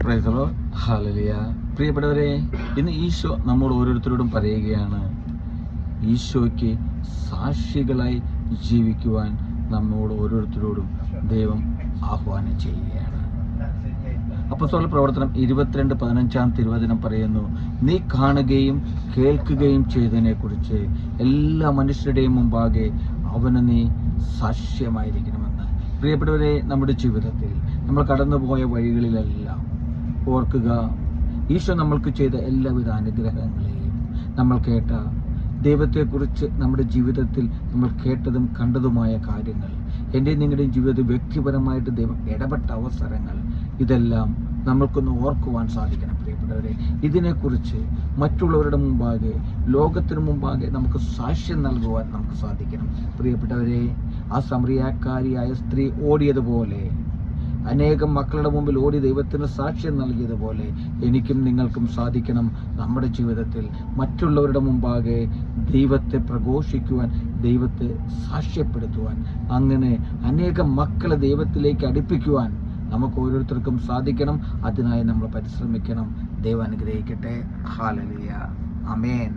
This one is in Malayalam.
Praise the Lord. ഹല്ലേലൂയ. പ്രിയപ്പെട്ടവരെ, ഇന്ന് ഈശോ നമ്മോട് ഓരോരുത്തരോടും പറയുകയാണ്, ഈശോയ്ക്ക് സാക്ഷികളായി ജീവിക്കുവാൻ നമ്മോട് ഓരോരുത്തരോടും ദൈവം ആഹ്വാനം ചെയ്യുകയാണ്. അപ്പോസ്തല പ്രവർത്തനം 22:15 തിരുവചനം പറയുന്നു, നീ കാണുകയും കേൾക്കുകയും ചെയ്തതിനെക്കുറിച്ച് എല്ലാ മനുഷ്യരുടെയും മുമ്പാകെ അവന് നീ സാക്ഷ്യമായിരിക്കണമെന്ന്. പ്രിയപ്പെട്ടവരെ, നമ്മുടെ ജീവിതത്തിൽ നമ്മൾ കടന്നുപോയ വഴികളിലെല്ലാം ഓർക്കുക, ഈശോ നമ്മൾക്ക് ചെയ്ത എല്ലാവിധ അനുഗ്രഹങ്ങളെയും നമ്മൾ കേട്ട ദൈവത്തെക്കുറിച്ച് നമ്മുടെ ജീവിതത്തിൽ നമ്മൾ കേട്ടതും കണ്ടതുമായ കാര്യങ്ങൾ, എൻ്റെ നിങ്ങളുടെയും ജീവിതത്തിൽ വ്യക്തിപരമായിട്ട് ദൈവം ഇടപെട്ട അവസരങ്ങൾ, ഇതെല്ലാം നമ്മൾക്കൊന്ന് ഓർക്കുവാൻ സാധിക്കണം. പ്രിയപ്പെട്ടവരെ, ഇതിനെക്കുറിച്ച് മറ്റുള്ളവരുടെ മുമ്പാകെ, ലോകത്തിന് മുമ്പാകെ നമുക്ക് സാക്ഷ്യം നൽകുവാൻ നമുക്ക് സാധിക്കണം. പ്രിയപ്പെട്ടവരെ, ആ സമറിയാക്കാരിയായ സ്ത്രീ ഓടിയതുപോലെ, അനേകം മക്കളുടെ മുമ്പിൽ ഓടി ദൈവത്തിന് സാക്ഷ്യം നൽകിയതുപോലെ എനിക്കും നിങ്ങൾക്കും സാധിക്കണം നമ്മുടെ ജീവിതത്തിൽ മറ്റുള്ളവരുടെ മുമ്പാകെ ദൈവത്തെ പ്രഘോഷിക്കുവാൻ, ദൈവത്തെ സാക്ഷ്യപ്പെടുത്തുവാൻ, അങ്ങനെ അനേകം മക്കളെ ദൈവത്തിലേക്ക് അടുപ്പിക്കുവാൻ നമുക്ക് ഓരോരുത്തർക്കും സാധിക്കണം. അതിനായി നമ്മൾ പരിശ്രമിക്കണം. ദൈവം അനുഗ്രഹിക്കട്ടെ. ഹല്ലേലൂയ. ആമേൻ.